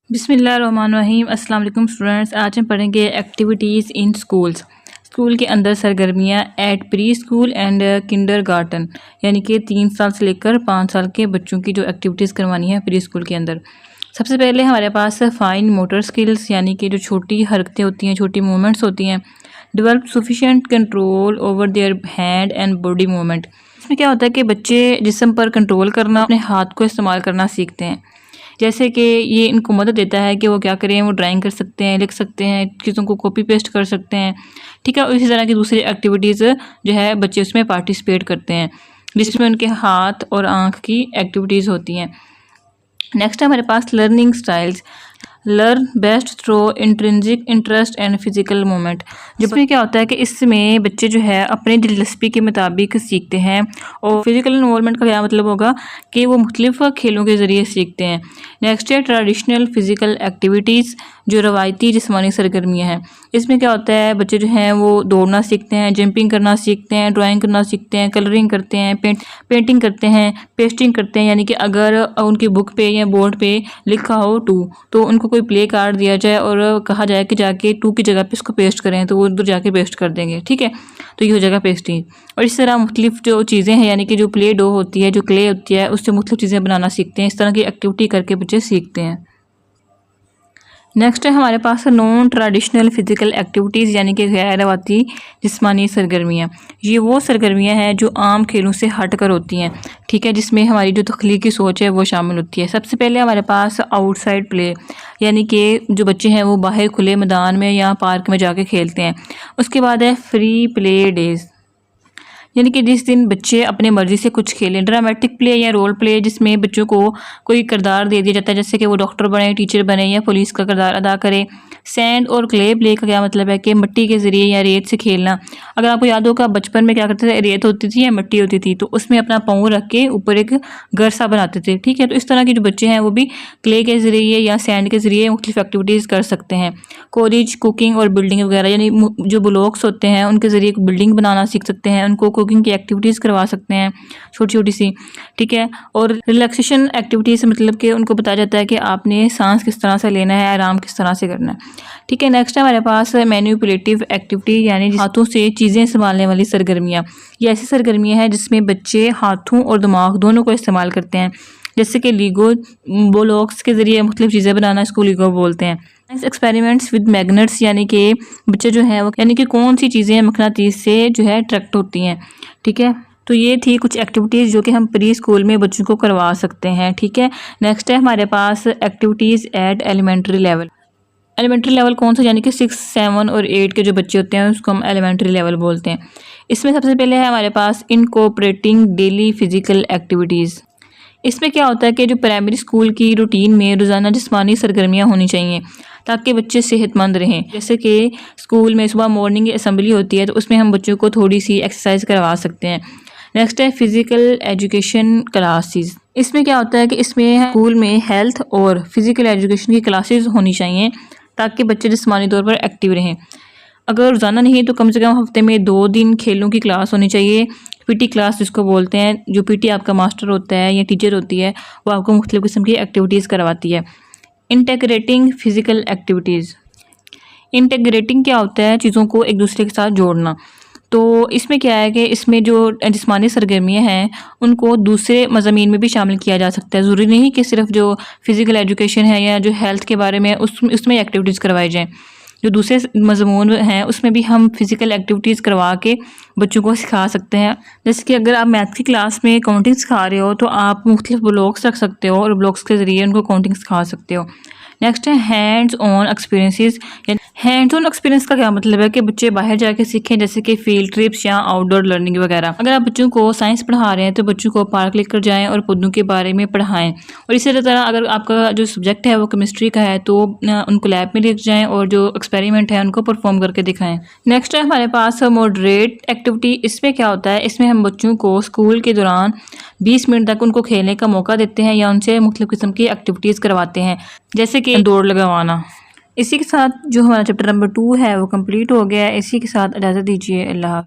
बिस्मिल्लाहिर्रहमानिर्रहीम। अस्सलाम वालेकुम स्टूडेंट्स। आज हम पढ़ेंगे एक्टिविटीज़ इन स्कूल्स। स्कूल के अंदर सरगर्मियाँ at pre school and kindergarten, यानी कि 3 साल से लेकर 5 साल के बच्चों की जो एक्टिविटीज़ करवानी है प्री स्कूल के अंदर। सबसे पहले हमारे पास फाइन मोटर स्किल्स, यानी कि जो छोटी हरकतें होती हैं, छोटी मूवमेंट्स होती हैं। Develop sufficient control over their hand and body movement. इसमें क्या होता है कि बच्चे जिस्म पर कंट्रोल करना, अपने हाथ को इस्तेमाल करना सीखते हैं। जैसे कि ये इनको मदद देता है कि वो क्या करें, वो ड्राइंग कर सकते हैं, लिख सकते हैं, चीज़ों को कॉपी पेस्ट कर सकते हैं। ठीक है, और इसी तरह की दूसरी एक्टिविटीज़ जो है बच्चे उसमें पार्टिसिपेट करते हैं, जिसमें उनके हाथ और आँख की एक्टिविटीज़ होती हैं। नेक्स्ट है हमारे पास learning styles. Learn best through intrinsic interest and physical movement. जिसमें क्या होता है कि इसमें बच्चे जो है अपनी दिलचस्पी के मुताबिक सीखते हैं। और फिजिकल इन्वॉल्वमेंट का क्या मतलब होगा कि वो मुख्तलिफ खेलों के ज़रिए सीखते हैं। नेक्स्ट है ट्रेडिशनल फिजिकल एक्टिविटीज़, जो रवायती जिस्मानी सरगर्मियाँ हैं। इसमें क्या होता है, बच्चे जो हैं वो दौड़ना सीखते हैं, जंपिंग करना सीखते हैं, ड्राइंग करना सीखते हैं, कलरिंग करते हैं, पेंटिंग करते हैं, पेस्टिंग करते हैं। यानी कि अगर उनकी बुक पे या बोर्ड पे लिखा हो 2, तो उनको कोई प्ले कार्ड दिया जाए और कहा जाए कि जाके 2 की जगह पे इसको पेस्ट करें, तो वो उधर जाके पेस्ट कर देंगे। ठीक है, तो ये हो जाएगा पेस्टिंग। और इस तरह मुख्तलिफ जो चीज़ें हैं, यानी कि जो प्ले डो होती है, जो क्ले होती है, उससे मुख्तलिफ चीज़ें बनाना सीखते हैं। इस तरह की एक्टिविटी करके बच्चे सीखते हैं। नेक्स्ट है हमारे पास नॉन ट्रेडिशनल फिजिकल एक्टिविटीज़, यानी कि गैर रवायती जिस्मानी सरगर्मियाँ। ये वो सरगर्मियाँ हैं जो आम खेलों से हट कर होती हैं। ठीक है, जिसमें हमारी जो तख्लीकी सोच है वो शामिल होती है। सबसे पहले हमारे पास आउटसाइड प्ले, यानी कि जो बच्चे हैं वो बाहर खुले मैदान में या पार्क में जाके खेलते हैं। उसके बाद है फ्री प्ले डेज, यानी कि जिस दिन बच्चे अपने मर्ज़ी से कुछ खेलें। ड्रामेटिक प्ले या रोल प्ले, जिसमें बच्चों को कोई किरदार दे दिया जाता है, जैसे कि वो डॉक्टर बने, टीचर बने या पुलिस का किरदार अदा करे। सैंड और क्ले प्ले का क्या मतलब है कि मिट्टी के ज़रिए या रेत से खेलना। अगर आपको याद होगा बचपन में क्या करते थे, रेत होती थी या मिट्टी होती थी, तो उसमें अपना पाँव रख के ऊपर एक घर सा बनाते थे। ठीक है, तो इस तरह के जो बच्चे हैं वो भी क्ले के ज़रिए या सैंड के ज़रिए मुख्तलिफ एक्टिविटीज़ कर सकते हैं। कोरिज, कुकिंग और बिल्डिंग वगैरह, यानी जो ब्लॉक्स होते हैं उनके ज़रिए एक बिल्डिंग बनाना सीख सकते हैं। उनको कुकिंग की एक्टिविटीज़ करवा सकते हैं, छोटी छोटी सी। ठीक है, और रिलैक्सेशन एक्टिविटीज़ मतलब कि उनको बताया जाता है कि आपने सांस किस तरह से लेना है, आराम किस तरह से करना है। ठीक है, नेक्स्ट है हमारे पास मैनिपुलेटिव एक्टिविटी, यानी हाथों से चीज़ें संभालने वाली सरगर्मियाँ। ये ऐसी सरगर्मियाँ हैं जिसमें बच्चे हाथों और दिमाग दोनों को इस्तेमाल करते हैं, जैसे कि लीगो ब्लॉक्स के ज़रिए मुख्तलिफ चीज़ें बनाना, इसको लीगो बोलते हैं। एक्सपेरिमेंट्स विद मैग्नेट्स, यानी कि बच्चे जो हैं वो, यानी कि कौन सी चीज़ें मकनातीस से जो है अट्रैक्ट होती हैं। ठीक है, तो ये थी कुछ एक्टिविटीज़ जो कि हम प्री स्कूल में बच्चों को करवा सकते हैं। ठीक है, नेक्स्ट है हमारे पास activities at elementary level. Elementary level कौन सा, यानी कि 6, 7 और 8 के जो बच्चे होते हैं उसको हम एलिमेंट्री लेवल बोलते हैं। इसमें सबसे पहले है हमारे पास इनकॉर्पोरेटिंग डेली फिजिकल एक्टिविटीज़। इसमें क्या होता है कि जो प्राइमरी स्कूल की रूटीन में रोज़ाना जिस्मानी सरगर्मियाँ होनी चाहिए ताकि बच्चे सेहतमंद रहें। जैसे कि स्कूल में सुबह मॉर्निंग असेंबली होती है, तो उसमें हम बच्चों को थोड़ी सी एक्सरसाइज करवा सकते हैं। नेक्स्ट है फिज़िकल एजुकेशन क्लासेस। इसमें क्या होता है कि इसमें स्कूल में हेल्थ और फिज़िकल एजुकेशन की क्लासेस होनी चाहिए ताकि बच्चे जिस्मानी तौर पर एक्टिव रहें। अगर रोज़ाना नहीं तो कम से कम हफ्ते में 2 दिन खेलों की क्लास होनी चाहिए। पीटी क्लास जिसको बोलते हैं, जो पीटी आपका मास्टर होता है या टीचर होती है, वो आपको मुख्तलिफ़ किस्म की एक्टिविटीज़ करवाती है। Integrating physical activities. इंटीग्रेटिंग क्या होता है, चीज़ों को एक दूसरे के साथ जोड़ना। तो इसमें क्या है कि इसमें जो जिस्मानी सरगर्मियाँ हैं उनको दूसरे मज़ामीन में भी शामिल किया जा सकता है। ज़रूरी नहीं कि सिर्फ जो फ़िज़िकल एजुकेशन है या जो हेल्थ के बारे में उसमें एक्टिविटीज़ करवाई जाएँ। जो दूसरे मज़मून हैं उसमें भी हम फ़िज़िकल एक्टिविटीज़ करवा के बच्चों को सिखा सकते हैं। जैसे कि अगर आप मैथ की क्लास में काउंटिंग सिखा रहे हो तो आप मुख्तलिफ ब्लॉक्स रख सकते हो और ब्लॉक्स के ज़रिए उनको काउंटिंग सिखा सकते हो। नेक्स्ट है hands on experiences. Hands on experience का क्या मतलब है कि बच्चे बाहर जाके सीखें, जैसे कि फील्ड ट्रिप्स या आउटडोर लर्निंग वगैरह। अगर आप बच्चों को साइंस पढ़ा रहे हैं तो बच्चों को पार्क लेकर जाएं और पौधों के बारे में पढ़ाएं। और इसी तरह अगर आपका जो सब्जेक्ट है वो केमिस्ट्री का है तो उनको लैब में लेकर जाएँ और जो एक्सपेरिमेंट है उनको परफॉर्म करके दिखाएँ। नेक्स्ट है हमारे पास मॉडरेट एक्टिविटी। इसमें क्या होता है, इसमें हम बच्चों को स्कूल के दौरान 20 मिनट तक उनको खेलने का मौका देते हैं या उनसे मुख्तलिफ़ किस्म की एक्टिविटीज़ करवाते हैं, जैसे कि दौड़ लगवाना। इसी के साथ जो हमारा चैप्टर नंबर 2 है वो कंप्लीट हो गया है। इसी के साथ इजाज़त दीजिए। अल्लाह।